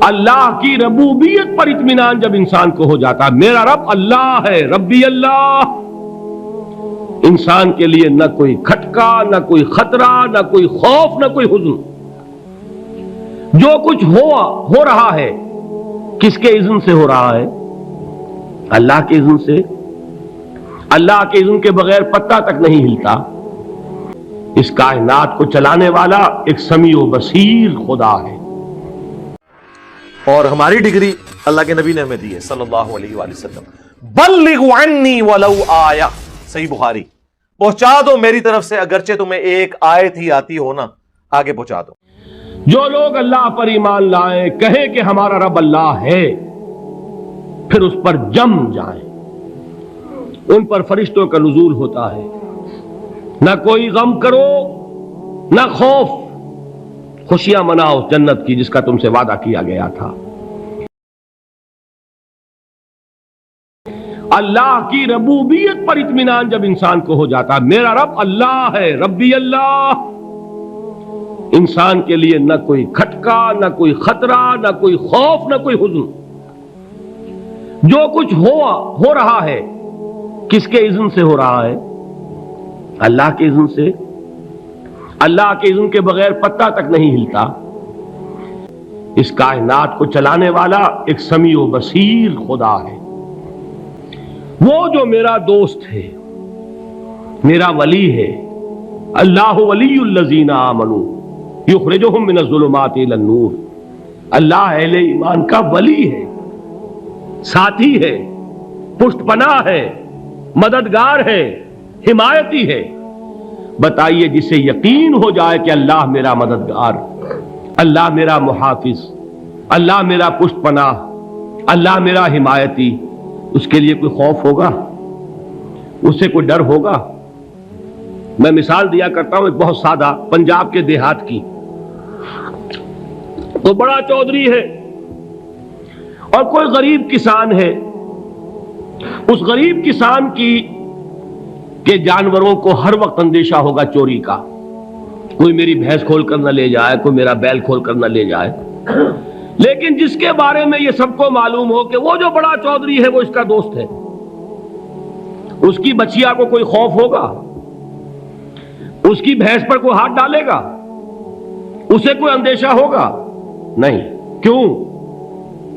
اللہ کی ربوبیت پر اطمینان جب انسان کو ہو جاتا، میرا رب اللہ ہے، ربی اللہ، انسان کے لیے نہ کوئی کھٹکا، نہ کوئی خطرہ، نہ کوئی خوف، نہ کوئی حزن۔ جو کچھ ہو رہا ہے کس کے اذن سے ہو رہا ہے؟ اللہ کے اذن سے۔ اللہ کے اذن کے بغیر پتہ تک نہیں ہلتا۔ اس کائنات کو چلانے والا ایک سمیع و بصیر خدا ہے۔ اور ہماری ڈگری اللہ کے نبی نے ہمیں دی ہے صلی اللہ علیہ وآلہ وسلم، بلغ عنی ولو آیہ، صحیح بخاری، پہنچا دو میری طرف سے اگرچہ تمہیں ایک آیت ہی آتی ہو نا، آگے پہنچا دو۔ جو لوگ اللہ پر ایمان لائیں، کہیں کہ ہمارا رب اللہ ہے، پھر اس پر جم جائیں، ان پر فرشتوں کا نزول ہوتا ہے۔ نہ کوئی غم کرو نہ خوف، خوشیاں مناؤ جنت کی جس کا تم سے وعدہ کیا گیا تھا۔ اللہ کی ربوبیت پر اطمینان جب انسان کو ہو جاتا، میرا رب اللہ ہے، ربی اللہ، انسان کے لیے نہ کوئی کھٹکا، نہ کوئی خطرہ، نہ کوئی خوف، نہ کوئی حزن۔ جو کچھ ہو رہا ہے کس کے اذن سے ہو رہا ہے؟ اللہ کے اذن سے۔ اللہ کے اذن کے بغیر پتہ تک نہیں ہلتا۔ اس کائنات کو چلانے والا ایک سمیع و بصیر خدا ہے۔ وہ جو میرا دوست ہے، میرا ولی ہے، اللہ ولی الذین آمنوا یخرجہم من الظلمات الی النور، اللہ اہل ایمان کا ولی ہے، ساتھی ہے، پشت پناہ ہے، مددگار ہے، حمایتی ہے۔ بتائیے جسے یقین ہو جائے کہ اللہ میرا مددگار، اللہ میرا محافظ، اللہ میرا پشت پناہ، اللہ میرا حمایتی، اس کے لیے کوئی خوف ہوگا؟ اس سے کوئی ڈر ہوگا؟ میں مثال دیا کرتا ہوں ایک بہت سادہ پنجاب کے دیہات کی۔ تو بڑا چودھری ہے اور کوئی غریب کسان ہے۔ اس غریب کسان کے جانوروں کو ہر وقت اندیشہ ہوگا چوری کا، کوئی میری بھینس کھول کر نہ لے جائے، کوئی میرا بیل کھول کر نہ لے جائے۔ لیکن جس کے بارے میں یہ سب کو معلوم ہو کہ وہ جو بڑا چودھری ہے وہ اس کا دوست ہے، اس کی بچیا کو کوئی خوف ہوگا؟ اس کی بھینس پر کوئی ہاتھ ڈالے گا؟ اسے کوئی اندیشہ ہوگا؟ نہیں۔ کیوں؟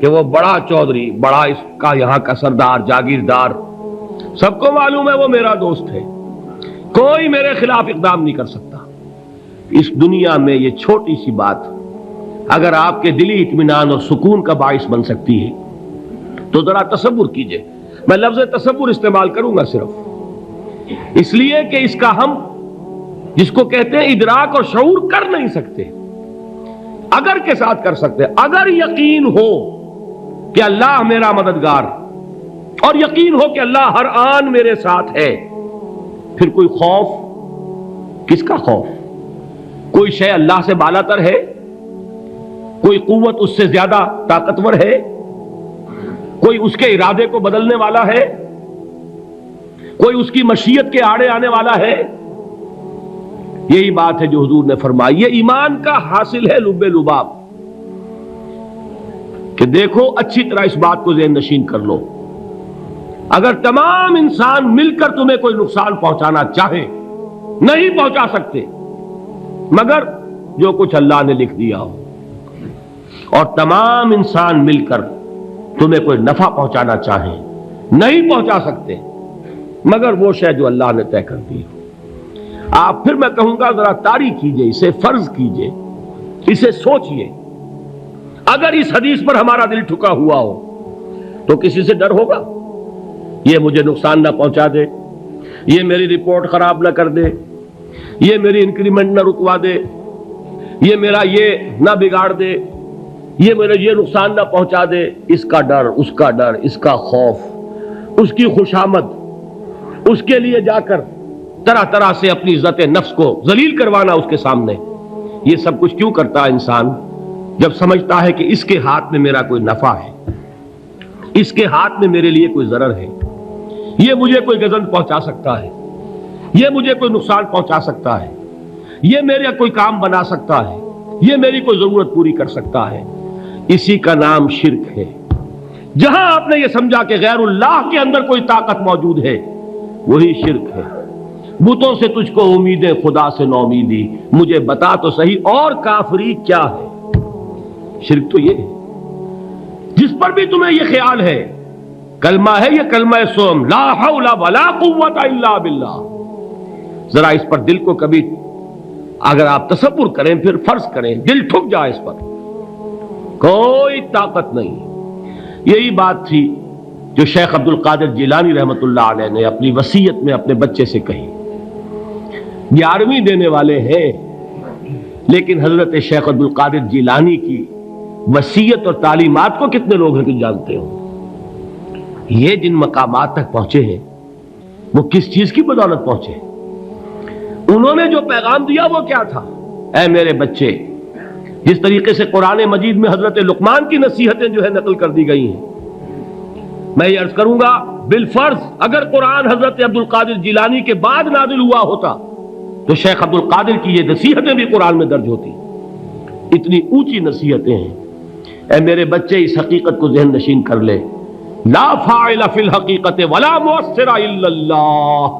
کہ وہ بڑا چودھری، بڑا اس کا یہاں کا سردار، جاگیردار، سب کو معلوم ہے وہ میرا دوست ہے، کوئی میرے خلاف اقدام نہیں کر سکتا۔ اس دنیا میں یہ چھوٹی سی بات اگر آپ کے دلی اطمینان اور سکون کا باعث بن سکتی ہے تو ذرا تصور کیجئے۔ میں لفظ تصور استعمال کروں گا صرف اس لیے کہ اس کا ہم جس کو کہتے ہیں ادراک اور شعور کر نہیں سکتے، اگر کے ساتھ کر سکتے۔ اگر یقین ہو کہ اللہ میرا مددگار اور یقین ہو کہ اللہ ہر آن میرے ساتھ ہے، پھر کوئی خوف؟ کس کا خوف؟ کوئی شے اللہ سے بالا تر ہے؟ کوئی قوت اس سے زیادہ طاقتور ہے؟ کوئی اس کے ارادے کو بدلنے والا ہے؟ کوئی اس کی مشیت کے آڑے آنے والا ہے؟ یہی بات ہے جو حضور نے فرمائی، یہ ایمان کا حاصل ہے لب لباب، کہ دیکھو اچھی طرح اس بات کو ذہن نشین کر لو، اگر تمام انسان مل کر تمہیں کوئی نقصان پہنچانا چاہے نہیں پہنچا سکتے، مگر جو کچھ اللہ نے لکھ دیا ہو، اور تمام انسان مل کر تمہیں کوئی نفع پہنچانا چاہیں نہیں پہنچا سکتے، مگر وہ شے جو اللہ نے طے کر دی ہو۔ آپ پھر میں کہوں گا ذرا طاری کیجئے، اسے فرض کیجئے، اسے سوچئے، اگر اس حدیث پر ہمارا دل ٹھکا ہوا ہو تو کسی سے ڈر ہوگا؟ یہ مجھے نقصان نہ پہنچا دے، یہ میری رپورٹ خراب نہ کر دے، یہ میری انکریمنٹ نہ رکوا دے، یہ میرا یہ نہ بگاڑ دے، یہ میرا یہ نقصان نہ پہنچا دے۔ اس کا ڈر، اس کا ڈر، اس کا خوف، اس کی خوشامد، اس کے لیے جا کر طرح طرح سے اپنی عزت نفس کو ذلیل کروانا اس کے سامنے، یہ سب کچھ کیوں کرتا ہے انسان؟ جب سمجھتا ہے کہ اس کے ہاتھ میں میرا کوئی نفع ہے، اس کے ہاتھ میں میرے لیے کوئی ضرر ہے، یہ مجھے کوئی گزن پہنچا سکتا ہے، یہ مجھے کوئی نقصان پہنچا سکتا ہے، یہ میرا کوئی کام بنا سکتا ہے، یہ میری کوئی ضرورت پوری کر سکتا ہے، اسی کا نام شرک ہے. جہاں آپ نے یہ سمجھا کہ غیر اللہ کے اندر کوئی طاقت موجود ہے وہی شرک ہے. بتوں سے تجھ کو امیدیں خدا سے نومیدی، مجھے بتا تو صحیح اور کافری کیا ہے. شرک تو یہ ہے جس پر بھی تمہیں یہ خیال ہے. کلمہ ہے یہ کلمہ سوم، لا حول ولا قوت الا باللہ. ذرا اس پر دل کو کبھی اگر آپ تصور کریں، پھر فرض کریں دل ٹھک جائے، اس پر کوئی طاقت نہیں. یہی بات تھی جو شیخ عبد القادر جیلانی رحمۃ اللہ علیہ نے اپنی وصیت میں اپنے بچے سے کہی. 11ویں دینے والے ہیں، لیکن حضرت شیخ عبد القادر جیلانی کی وصیت اور تعلیمات کو کتنے لوگ ہیں کہ جانتے ہو؟ یہ جن مقامات تک پہنچے ہیں وہ کس چیز کی بدولت پہنچے؟ انہوں نے جو پیغام دیا وہ کیا تھا؟ اے میرے بچے، جس طریقے سے قرآن مجید میں حضرت لقمان کی نصیحتیں جو ہے نقل کر دی گئی ہیں، میں یہ عرض کروں گا بالفرض اگر قرآن حضرت عبد القادر جیلانی کے بعد نازل ہوا ہوتا تو شیخ عبد القادر کی یہ نصیحتیں بھی قرآن میں درج ہوتی. اتنی اونچی نصیحتیں ہیں. اے میرے بچے، اس حقیقت کو ذہن نشین کر لے، لا فاعل فی الحقیقت ولا مؤثر الا اللہ.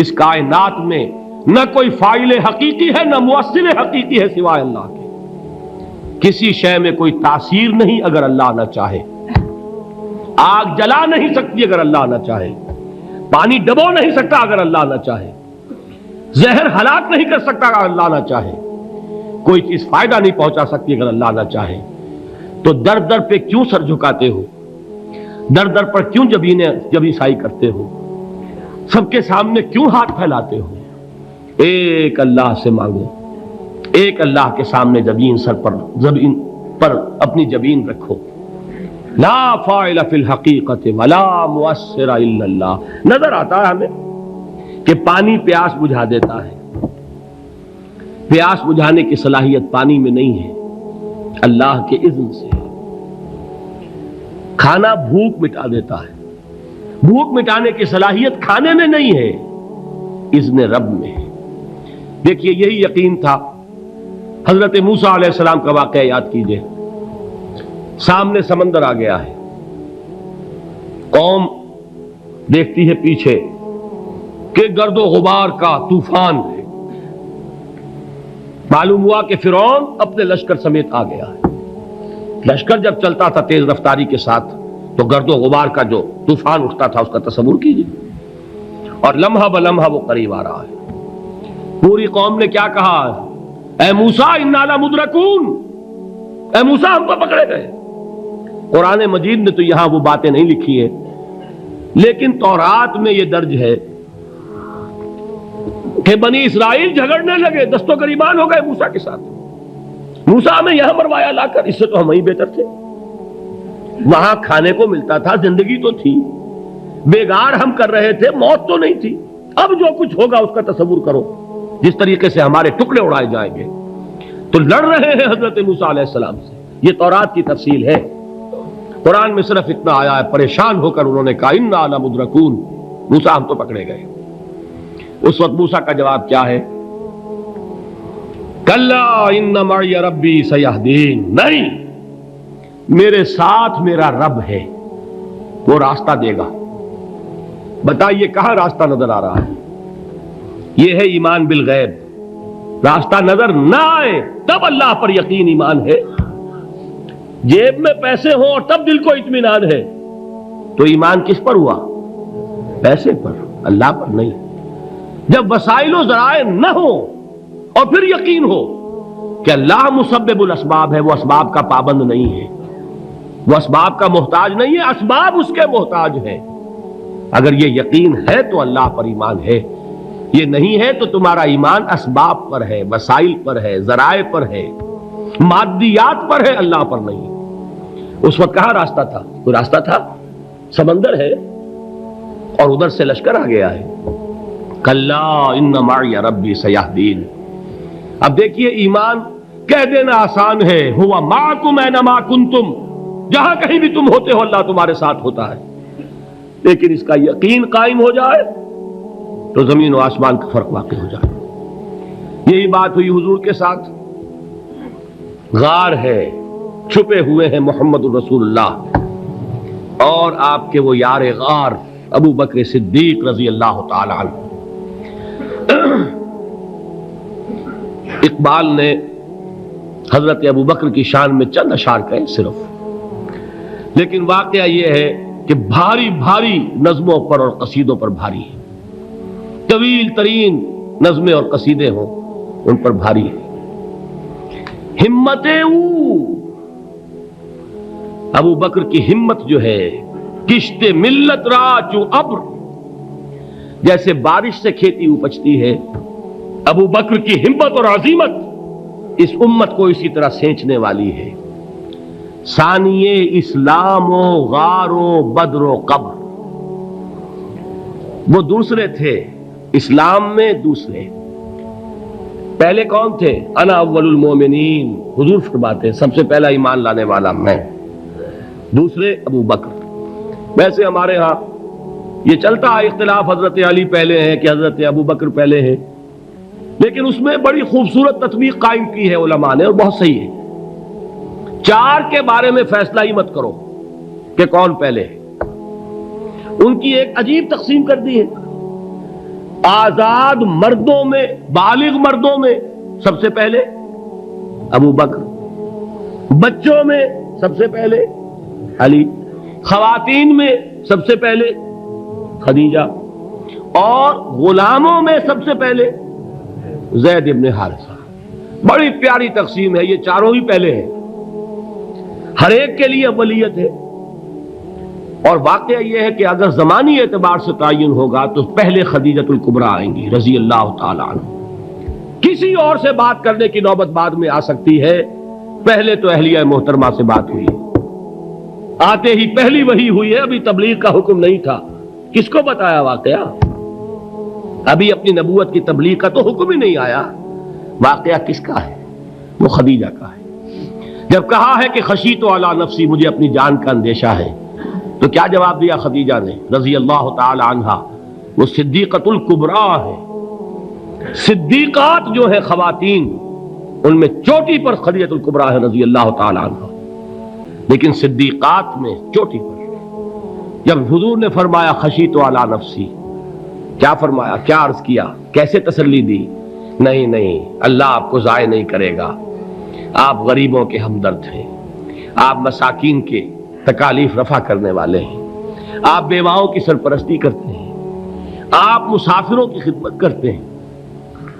اس کائنات میں نہ کوئی فاعل حقیقی ہے نہ مؤثر حقیقی ہے سوائے اللہ کے. کسی شے میں کوئی تاثیر نہیں اگر اللہ نہ چاہے. آگ جلا نہیں سکتی اگر اللہ نہ چاہے. پانی ڈبو نہیں سکتا اگر اللہ نہ چاہے. زہر ہلاک نہیں کر سکتا اگر اللہ نہ چاہے. کوئی چیز فائدہ نہیں پہنچا سکتی اگر اللہ نہ چاہے. تو در در پہ کیوں سر جھکاتے ہو؟ در در پر کیوں جبیں سائی کرتے ہو؟ سب کے سامنے کیوں ہاتھ پھیلاتے ہو؟ ایک اللہ سے مانگو، ایک اللہ کے سامنے زبین پر اپنی جبین رکھو. لا فاعل فی الحقیقت ولا مؤثر الا اللہ. نظر آتا ہے ہمیں کہ پانی پیاس بجھا دیتا ہے. پیاس بجھانے کی صلاحیت پانی میں نہیں ہے، اللہ کے اذن سے. کھانا بھوک مٹا دیتا ہے، بھوک مٹانے کی صلاحیت کھانے میں نہیں ہے، اذن رب میں ہے. دیکھیے یہی یقین تھا. حضرت موسیٰ علیہ السلام کا واقعہ یاد کیجئے. سامنے سمندر آ گیا ہے، قوم دیکھتی ہے پیچھے کہ گرد و غبار کا طوفان ہے. معلوم ہوا کہ فرعون اپنے لشکر سمیت آ گیا ہے. لشکر جب چلتا تھا تیز رفتاری کے ساتھ تو گرد و غبار کا جو طوفان اٹھتا تھا اس کا تصور کیجیے. اور لمحہ بلمحہ وہ قریب آ رہا ہے. پوری قوم نے کیا کہا؟ اے موسیٰ انا لمدرکون، اے موسیٰ ہم کو پکڑے گئے. قرآن مجید نے تو یہاں وہ باتیں نہیں لکھی ہیں، لیکن تورات میں یہ درج ہے کہ بنی اسرائیل جھگڑنے لگے، دست و گریبان ہو گئے موسیٰ کے ساتھ. موسیٰ ہمیں یہاں مروایا لا کر، اس سے تو ہم ہی بہتر تھے. وہاں کھانے کو ملتا تھا، زندگی تو تھی، بیگار ہم کر رہے تھے، موت تو نہیں تھی. اب جو کچھ ہوگا اس کا تصور کرو، جس طریقے سے ہمارے ٹکڑے اڑائے جائیں گے. تو لڑ رہے ہیں حضرت موسیٰ علیہ السلام سے. یہ تورات کی تفصیل ہے. قرآن میں صرف اتنا آیا ہے، پریشان ہو کر انہوں نے کہا انا لمدرکون، موسیٰ ہم تو پکڑے گئے. اس وقت موسیٰ کا جواب کیا ہے؟ کلا ان معی ربی سیہدین. نہیں، میرے ساتھ میرا رب ہے، وہ راستہ دے گا. بتائیے کہاں راستہ نظر آ رہا ہے؟ یہ ہے ایمان بالغیب. راستہ نظر نہ آئے تب اللہ پر یقین ایمان ہے. جیب میں پیسے ہوں اور تب دل کو اطمینان ہے تو ایمان کس پر ہوا؟ پیسے پر، اللہ پر نہیں. جب وسائل و ذرائع نہ ہو اور پھر یقین ہو کہ اللہ مسبب الاسباب ہے، وہ اسباب کا پابند نہیں ہے، وہ اسباب کا محتاج نہیں ہے، اسباب اس کے محتاج ہیں. اگر یہ یقین ہے تو اللہ پر ایمان ہے. یہ نہیں ہے تو تمہارا ایمان اسباب پر ہے، وسائل پر ہے، ذرائع پر ہے، مادیات پر ہے، اللہ پر نہیں. اس وقت کہاں راستہ تھا؟ کوئی راستہ تھا؟ سمندر ہے اور ادھر سے لشکر آ گیا ہے. کلا ان معی ربی سیہدین. اب دیکھیے ایمان کہہ دینا آسان ہے، ہوا معکم اینما کنتم، جہاں کہیں بھی تم ہوتے ہو اللہ تمہارے ساتھ ہوتا ہے. لیکن اس کا یقین قائم ہو جائے تو زمین و آسمان کا فرق واقع ہو جائے. یہی بات ہوئی حضور کے ساتھ. غار ہے، چھپے ہوئے ہیں محمد الرسول اللہ اور آپ کے وہ یار غار ابو بکر صدیق رضی اللہ تعالی عنہ۔ اقبال نے حضرت ابو بکر کی شان میں چند اشعار کہے صرف، لیکن واقعہ یہ ہے کہ بھاری بھاری نظموں پر اور قصیدوں پر بھاری ہے، طویل ترین نظمیں اور قصیدے ہوں ان پر بھاری ہے۔ ہمت ابو بکر کی ہمت جو ہے، کشت ملت را چو ابر، جیسے بارش سے کھیتی اپجتی ہے، ابو بکر کی ہمت اور عزیمت اس امت کو اسی طرح سینچنے والی ہے۔ ثانیے اسلام و غار و بدر و قبر، وہ دوسرے تھے اسلام میں، دوسرے پہلے کون تھے؟ انا اول المومنین، حضور فرماتے ہیں سب سے پہلا ایمان لانے والا میں، دوسرے ابو بکر۔ ویسے ہمارے ہاں یہ چلتا ہے اختلاف، حضرت علی پہلے ہیں کہ حضرت ابو بکر پہلے ہیں، لیکن اس میں بڑی خوبصورت تطبیق قائم کی ہے علماء نے اور بہت صحیح ہے۔ چار کے بارے میں فیصلہ ہی مت کرو کہ کون پہلے ہے، ان کی ایک عجیب تقسیم کر دی ہے۔ آزاد مردوں میں، بالغ مردوں میں سب سے پہلے ابو بکر، بچوں میں سب سے پہلے علی، خواتین میں سب سے پہلے خدیجہ، اور غلاموں میں سب سے پہلے زید ابن حارثہ۔ بڑی پیاری تقسیم ہے، یہ چاروں ہی پہلے ہیں، ہر ایک کے لیے اولیت ہے۔ اور واقعہ یہ ہے کہ اگر زمانی اعتبار سے تعین ہوگا تو پہلے خدیجۃ الکبریٰ آئیں گی رضی اللہ تعالی عنہ، کسی اور سے بات کرنے کی نوبت بعد میں آ سکتی ہے، پہلے تو اہلیہ محترمہ سے بات ہوئی ہے، آتے ہی پہلی وحی ہوئی ہے، ابھی تبلیغ کا حکم نہیں تھا۔ کس کو بتایا واقعہ؟ ابھی اپنی نبوت کی تبلیغ کا تو حکم ہی نہیں آیا۔ واقعہ کس کا ہے؟ وہ خدیجہ کا ہے۔ جب کہا ہے کہ خشیت علی نفسی، مجھے اپنی جان کا اندیشہ ہے، تو کیا جواب دیا خدیجہ نے رضی اللہ تعالی عنہا؟ وہ صدیقۃ الکبریٰ ہے۔ صدیقات جو ہے خواتین، ان میں چوٹی پر خدیجۃ الکبریٰ ہے رضی اللہ تعالی عنہا، لیکن صدیقات میں چوٹی پر۔ جب حضور نے فرمایا خشیت علی نفسی، کیا فرمایا، کیا عرض کیا، کیسے تسلی دی؟ نہیں نہیں، اللہ آپ کو ضائع نہیں کرے گا، آپ غریبوں کے ہمدرد ہیں، آپ مساکین کے تکالیف رفع کرنے والے ہیں، آپ بیواؤں کی سرپرستی کرتے ہیں، آپ مسافروں کی خدمت کرتے ہیں،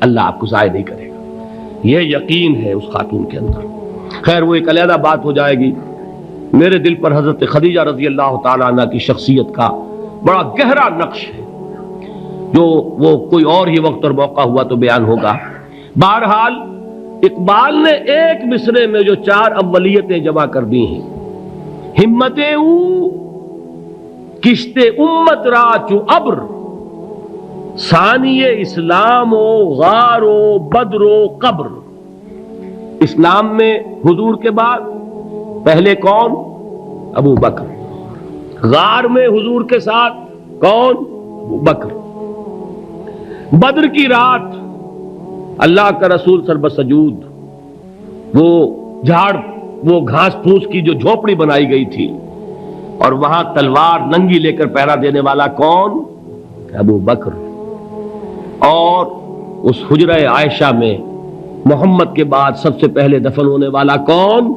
اللہ آپ کو ضائع نہیں کرے گا۔ یہ یقین ہے اس خاتون کے اندر۔ خیر وہ ایک علیحدہ بات ہو جائے گی۔ میرے دل پر حضرت خدیجہ رضی اللہ تعالیٰ عنہ کی شخصیت کا بڑا گہرا نقش ہے، جو وہ کوئی اور ہی وقت اور موقع ہوا تو بیان ہوگا۔ بہرحال اقبال نے ایک مصرے میں جو چار اولیتیں جمع کر دی ہیں، ہمتیں او کشت امت را چو ابر، ثانی اسلام و غار و بدر و قبر۔ اسلام میں حضور کے بعد پہلے کون؟ ابو بکر۔ غار میں حضور کے ساتھ کون؟ ابو بکر۔ بدر کی رات اللہ کا رسول سربسجود، وہ جھاڑ، وہ گھاس پھوس کی جو جھوپڑی بنائی گئی تھی، اور وہاں تلوار ننگی لے کر پہرا دینے والا کون؟ ابو بکر۔ اور اس حجرہ عائشہ میں محمد کے بعد سب سے پہلے دفن ہونے والا کون؟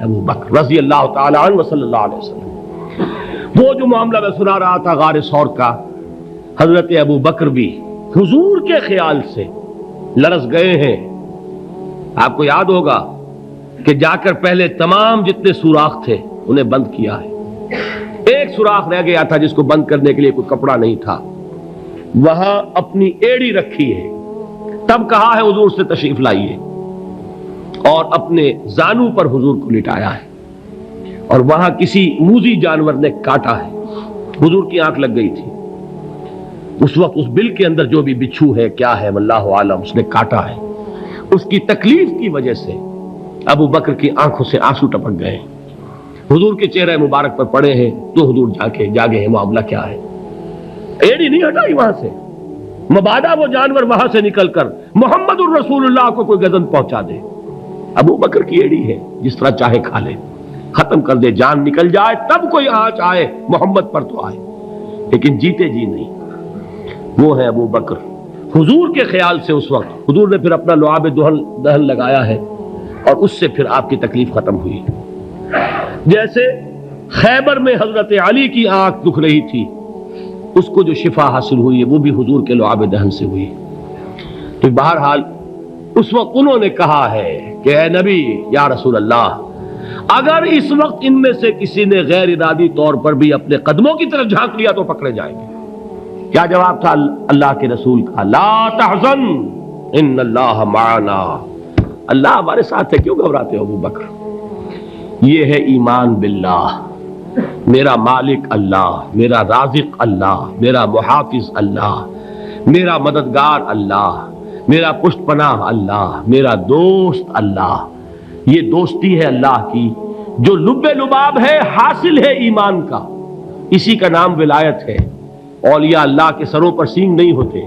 ابو بکر رضی اللہ تعالی عنہ وصلی اللہ علیہ وسلم۔ وہ جو معاملہ میں سنا رہا تھا غار ثور کا، حضرت ابو بکر بھی حضور کے خیال سے لرز گئے ہیں۔ آپ کو یاد ہوگا کہ جا کر پہلے تمام جتنے سوراخ تھے انہیں بند کیا ہے، ایک سوراخ رہ گیا تھا جس کو بند کرنے کے لیے کوئی کپڑا نہیں تھا، وہاں اپنی ایڑی رکھی ہے، تب کہا ہے حضور سے تشریف لائیے، اور اپنے زانو پر حضور کو لٹایا ہے، اور وہاں کسی موذی جانور نے کاٹا ہے، حضور کی آنکھ لگ گئی تھی، اس وقت اس بل کے اندر جو بھی بچھو ہے کیا ہے واللہ عالم، اس نے کاٹا ہے، اس کی تکلیف کی وجہ سے ابو بکر کی آنکھوں سے آنسو ٹپک گئے، حضور کے چہرے مبارک پر پڑے ہیں، تو حضور جاگے ہیں، معاملہ کیا ہے؟ ایڑی نہیں ہٹائی وہاں سے، مبادا وہ جانور وہاں سے نکل کر محمد الرسول اللہ کو کوئی گزن پہنچا دے، ابو بکر کی ایڑی ہے، جس طرح چاہے کھا لے، ختم کر دے، جان نکل جائے تب کوئی آنچ آئے محمد پر تو آئے، لیکن جیتے جی نہیں۔ وہ ہے ابو بکر۔ حضور کے خیال سے اس وقت حضور نے پھر اپنا لعاب دہن لگایا ہے، اور اس سے پھر آپ کی تکلیف ختم ہوئی۔ جیسے خیبر میں حضرت علی کی آنکھ دکھ رہی تھی، اس کو جو شفا حاصل ہوئی ہے وہ بھی حضور کے لعاب دہن سے ہوئی۔ تو بہرحال اس وقت انہوں نے کہا ہے کہ اے نبی یا رسول اللہ، اگر اس وقت ان میں سے کسی نے غیر ارادی طور پر بھی اپنے قدموں کی طرف جھانک لیا تو پکڑے جائیں گے۔ کیا جواب تھا اللہ کے رسول کا؟ لا تحزن ان اللہ معنا، اللہ ہمارے ساتھ ہے، کیوں گھبراتے ہو ابو بکر؟ یہ ہے ایمان باللہ، میرا مالک اللہ، میرا رازق اللہ، میرا محافظ اللہ، میرا مددگار اللہ، میرا پشت پناہ اللہ، میرا دوست اللہ۔ یہ دوستی ہے اللہ کی جو لب لباب ہے، حاصل ہے ایمان کا، اسی کا نام ولایت ہے۔ اولیاء اللہ کے سروں پر سینگ نہیں ہوتے،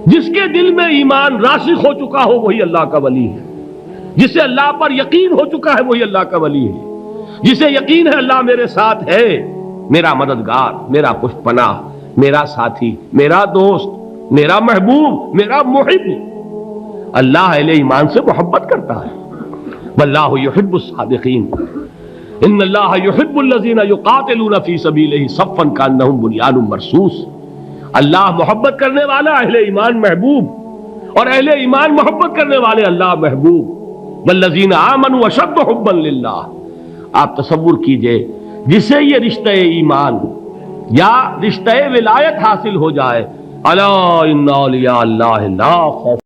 جس کے دل میں ایمان راسخ ہو چکا ہو وہی اللہ کا ولی ہے، جسے اللہ پر یقین ہو چکا ہے وہی اللہ کا ولی ہے، جسے یقین ہے اللہ میرے ساتھ ہے، میرا مددگار، میرا پشت پناہ، میرا ساتھی، میرا دوست، میرا محبوب، میرا محب۔ اللہ اہل ایمان سے محبت کرتا ہے۔ واللہ یحب الصادقین، ان اللہ یحب الذین یقاتلون فی سبیلہ صفا کانہم بنیان مرصوص۔ اللہ محبت کرنے والا، اہل ایمان محبوب، اور اہل ایمان محبت کرنے والے اللہ محبوب۔ والذین آمنوا اشد حبا للہ۔ آپ تصور کیجئے جسے یہ رشتہ ایمان یا رشتہ ولایت حاصل ہو جائے، الا ان اولیاء اللہ لا خوف